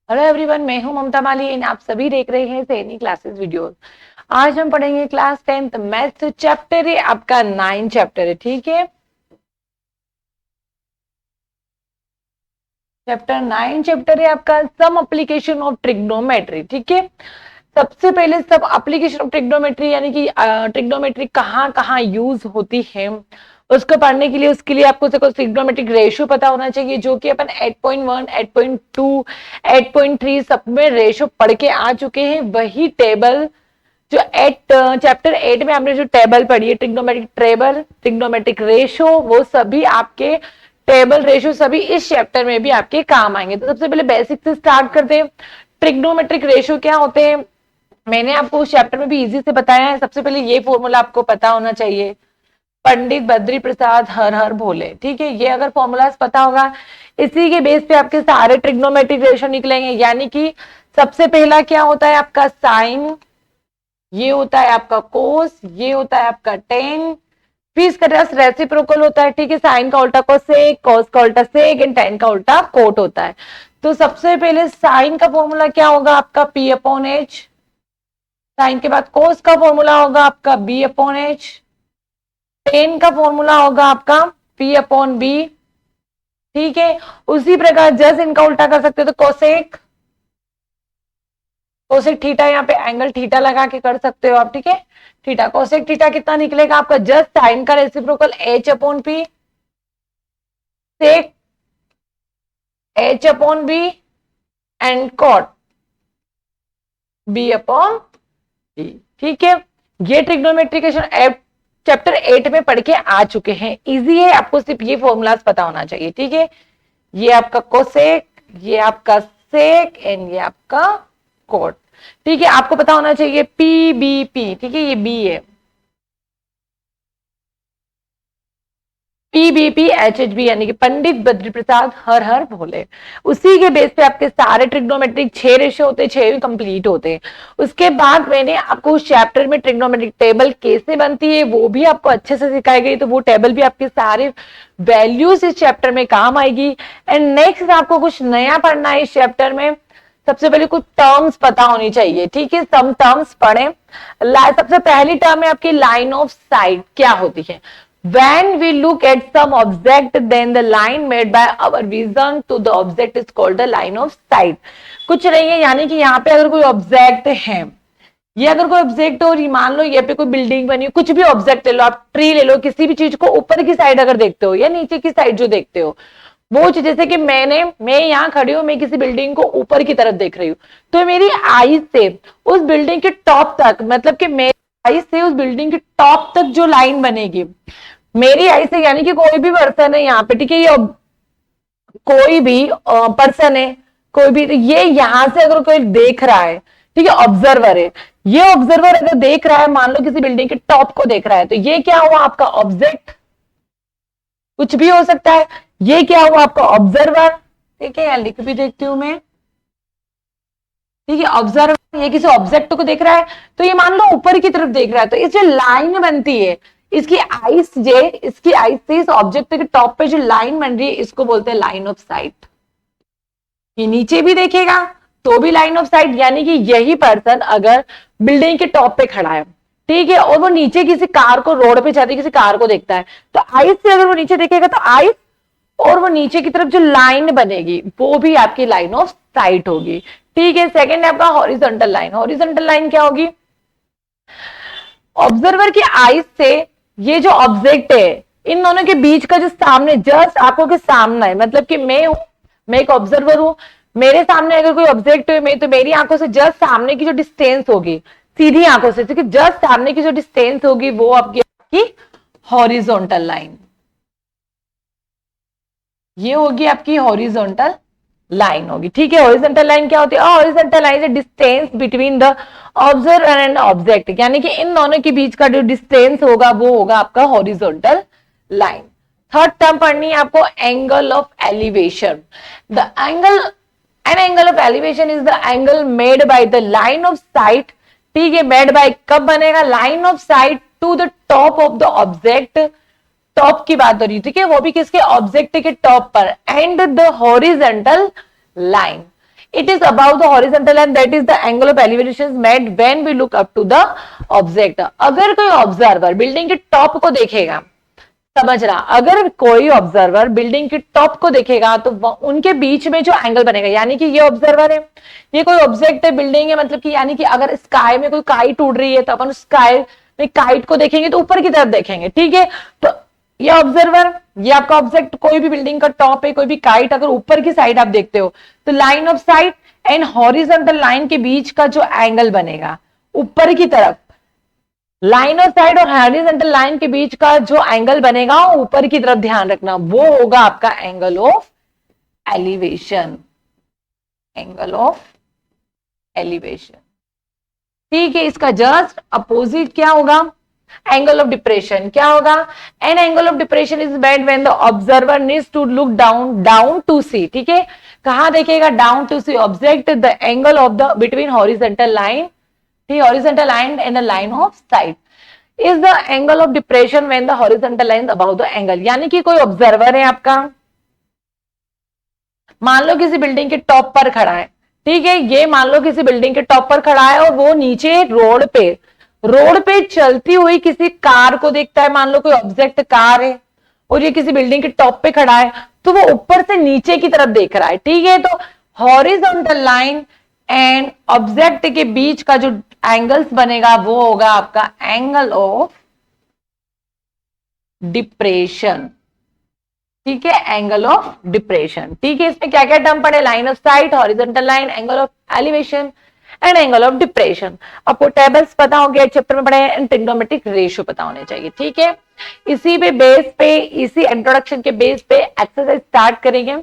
Hello everyone, मैं हूं ममता माली and आप सभी देख रहे हैं सैनी क्लासेस वीडियोस। आज हम पढ़ेंगे क्लास 10th मैथ्स चैप्टर है, आपका 9 चैप्टर है। ठीक है, चैप्टर 9 चैप्टर है आपका सम एप्लीकेशन ऑफ ट्रिग्नोमेट्री। ठीक है, सबसे पहले सब एप्लीकेशन ऑफ ट्रिग्नोमेट्री यानी कि ट्रिग्नोमेट्री कहाँ कहाँ यूज होती है उसको पढ़ने के लिए, उसके लिए आपको ट्रिग्नोमेट्रिक रेशियो पता होना चाहिए, जो कि अपन 8.1, 8.2, 8.3 सब में रेशियो पढ़ के आ चुके हैं। वही टेबल जो चैप्टर 8 में आपने जो टेबल पढ़ी है, ट्रिग्नोमेट्रिक टेबल, ट्रिग्नोमेट्रिक रेशियो, वो सभी आपके टेबल रेशियो सभी इस चैप्टर में भी आपके काम आएंगे। तो सबसे पहले बेसिक से स्टार्ट करते हैं। ट्रिग्नोमेट्रिक रेशियो क्या होते हैं, मैंने आपको उस चैप्टर में भी इजी से बताया है। सबसे पहले ये फॉर्मूला आपको पता होना चाहिए, पंडित बद्री प्रसाद हर हर भोले। ठीक है, ये अगर फॉर्मूलाज पता होगा, इसी के बेस पे आपके सारे ट्रिग्नोमेट्रिक रेशियो निकलेंगे। यानी कि सबसे पहला क्या होता है आपका साइन, ये होता है आपका कोस, ये होता है आपका टेन, फिर इसका जस्ट रेसिप्रोकल होता है। ठीक है, साइन का उल्टा कोसेक, कोस का उल्टा सेक एंड टेन का उल्टा कोट होता है। तो सबसे पहले साइन का फॉर्मूला क्या होगा आपका पी अपॉन एच, साइन के बाद कोस का फॉर्मूला होगा आपका बी अपॉन एच, टेन का फॉर्मूला होगा आपका पी अपॉन बी। ठीक है, उसी प्रकार जस्ट इनका उल्टा कर सकते हो, तो कोसेक, कोसेक थीटा, यहाँ पे एंगल थीटा लगा के कर सकते हो आप। ठीक है, थीटा कोसेक थीटा कितना निकलेगा आपका, जस्ट साइन का reciprocal H upon P, sec H upon B and cot B upon B. ठीक है, ये ट्रिग्नोमेट्रिकेशन चैप्टर 8 में पढ़ के आ चुके हैं, इजी है, आपको सिर्फ ये फॉर्मूलाज पता होना चाहिए। ठीक है, ये आपका कोसेक, ये आपका सेक एंड ये आपका कोट। ठीक है, आपको पता होना चाहिए पी बी पी। ठीक है, ये बी है, पीबीपी एच एच बी यानी कि पंडित बद्री प्रसाद हर हर भोले। उसी के बेस पे आपके सारे ट्रिग्नोमेट्रिक 6 रेशियो होते हैं, 6 कंप्लीट होते हैं। उसके बाद मैंने आपको उस चैप्टर में ट्रिग्नोमेट्रिक टेबल कैसे बनती है वो भी आपको अच्छे से सिखाई गई, तो वो टेबल भी आपके सारे वैल्यूज इस चैप्टर में काम आएगी। एंड नेक्स्ट आपको कुछ नया पढ़ना है इस चैप्टर में। सबसे पहले कुछ टर्म्स पता होनी चाहिए। ठीक है, सम टर्म्स पढ़ें। सबसे पहली टर्म है आपकी लाइन ऑफ साइट क्या होती है। When we look at some object, then the line made by our vision to the object is called the line of sight. कुछ नहीं है, यानी कि यहाँ पे अगर कोई ऑब्जेक्ट है, ये अगर कोई ऑब्जेक्ट हो, मान लो ये पे कोई बिल्डिंग बनी हो, कुछ भी ऑब्जेक्ट ले लो आप, ट्री ले लो, किसी भी चीज को ऊपर की साइड अगर देखते हो या नीचे की साइड जो देखते हो वो चीज, जैसे कि मैं यहाँ खड़ी हूँ, मैं किसी बिल्डिंग को ऊपर की तरफ देख रही हूँ, तो मेरी आई से उस बिल्डिंग के टॉप तक, मतलब कि मेरी आई से उस बिल्डिंग के टॉप तक जो लाइन बनेगी मेरी आई से, यानी कि कोई भी पर्सन है यहाँ पे, ठीक है, ये कोई भी पर्सन है, कोई भी, ये यहां से अगर कोई देख रहा है, ठीक है, ऑब्जर्वर है, ये ऑब्जर्वर अगर देख रहा है, मान लो किसी बिल्डिंग के टॉप को देख रहा है, तो ये क्या हुआ आपका ऑब्जेक्ट, कुछ भी हो सकता है, ये क्या हुआ आपका ऑब्जर्वर। ठीक है, यहाँ लिख भी देखती हूं मैं। ठीक है, ऑब्जर्वर ये किसी ऑब्जेक्ट को देख रहा है, तो ये मान लो ऊपर की तरफ देख रहा है, तो इस जो लाइन बनती है इसकी आइस से इस ऑब्जेक्ट के टॉप पे जो लाइन बन रही है इसको बोलते हैं लाइन ऑफ साइट। ये नीचे भी देखेगा तो भी लाइन ऑफ साइट, यानी कि यही पर्सन अगर बिल्डिंग के टॉप पे खड़ा है, ठीक है, और वो नीचे किसी कार को, रोड पे जाती किसी कार को देखता है, तो आइस से अगर वो नीचे देखेगा तो आइस और वो नीचे की तरफ जो लाइन बनेगी वो भी आपकी लाइन ऑफ साइट होगी। ठीक है, सेकेंड है आपका हॉरिजॉन्टल लाइन। हॉरिजॉन्टल लाइन क्या होगी, ऑब्जर्वर की आइस से ये जो ऑब्जेक्ट है इन दोनों के बीच का जो सामने, जस्ट आंखों के सामने है, मतलब कि मैं हूं, मैं एक ऑब्जर्वर हूं, मेरे सामने अगर कोई ऑब्जेक्ट है, मैं तो मेरी आंखों से जस्ट सामने की जो डिस्टेंस होगी, सीधी आंखों से, क्योंकि जस्ट सामने की जो डिस्टेंस होगी वो आपकी हॉरिजॉन्टल लाइन, ये होगी आपकी हॉरिजॉन्टल लाइन होगी। ठीक है, हॉरिजॉन्टल लाइन क्या होती है, horizontal line is distance between the observer and object, यानी कि इन दोनों के बीच का जो डिस्टेंस होगा वो होगा आपका हॉरिजॉन्टल लाइन। थर्ड टर्म पढ़नी है आपको, angle of elevation. The angle, an angle of elevation is the angle made by the line of sight. ठीक है, मेड बाय कब बनेगा, line of sight to the top of the object, top की बात हो रही है, ठीक है, वो भी किसके, ऑब्जेक्ट के टॉप पर, and the horizontal line. It is above the horizontal line, that is the angle of elevation is made when we look up to the object. अगर कोई ऑब्जर्वर बिल्डिंग के टॉप को देखेगा, समझ रहा, अगर कोई ऑब्जर्वर बिल्डिंग के टॉप को देखेगा तो उनके बीच में जो एंगल बनेगा, यानी कि ये ऑब्जर्वर है, ये कोई ऑब्जेक्ट है, बिल्डिंग है, मतलब कि यानी कि अगर स्काई में कोई काइट उड़ रही है तो अपन स्काई में काइट को देखेंगे तो ऊपर की तरफ देखेंगे, ठीक है। तो ये ऑब्जर्वर, ये आपका ऑब्जेक्ट, कोई भी बिल्डिंग का टॉप है, कोई भी काइट अगर ऊपर की साइड आप देखते हो तो line of site and horizontal line के बीच का जो एंगल बनेगा ऊपर की तरफ, लाइन ऑफ साइड और हॉरिजॉन्टल लाइन के बीच का जो एंगल बनेगा ऊपर की तरफ, ध्यान रखना, वो होगा आपका angle of elevation, angle of elevation, ठीक है। इसका जस्ट अपोजिट क्या होगा, एंगल ऑफ डिप्रेशन क्या होगा, an angle of depression is made when the observer needs to look down to see, ठीक है। कहां देखेगा, down to see object, the angle of the between horizontal line, ठीक, horizontal line and the line of sight is the angle of depression when the horizontal line about the angle. यानी कि कोई observer है आपका, मान लो किसी building के top पर खड़ा है, ठीक है, ये मान लो किसी बिल्डिंग के टॉप पर खड़ा है और वो नीचे रोड पे चलती हुई किसी कार को देखता है, मान लो कोई ऑब्जेक्ट कार है और ये किसी बिल्डिंग के टॉप पे खड़ा है, तो वो ऊपर से नीचे की तरफ देख रहा है, ठीक है। तो हॉरिजॉन्टल लाइन एंड ऑब्जेक्ट के बीच का जो एंगल्स बनेगा वो होगा आपका एंगल ऑफ डिप्रेशन, ठीक है, एंगल ऑफ डिप्रेशन, ठीक है। इसमें क्या क्या टर्म पड़े, line of site, horizontal line, angle of elevation and angle of depression. आपको टेबल्स पता होंगे, चैप्टर में पढ़े, एंड ट्रिग्नोमेट्रिक रेशियो पता होने चाहिए, ठीक है। इसी पे बेस पे, इसी इंट्रोडक्शन के बेस पे एक्सरसाइज स्टार्ट करेंगे।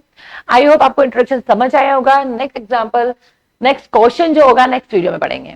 आई होप आपको इंट्रोडक्शन समझ आया होगा। नेक्स्ट एग्जांपल, नेक्स्ट क्वेश्चन जो होगा नेक्स्ट वीडियो में पढ़ेंगे।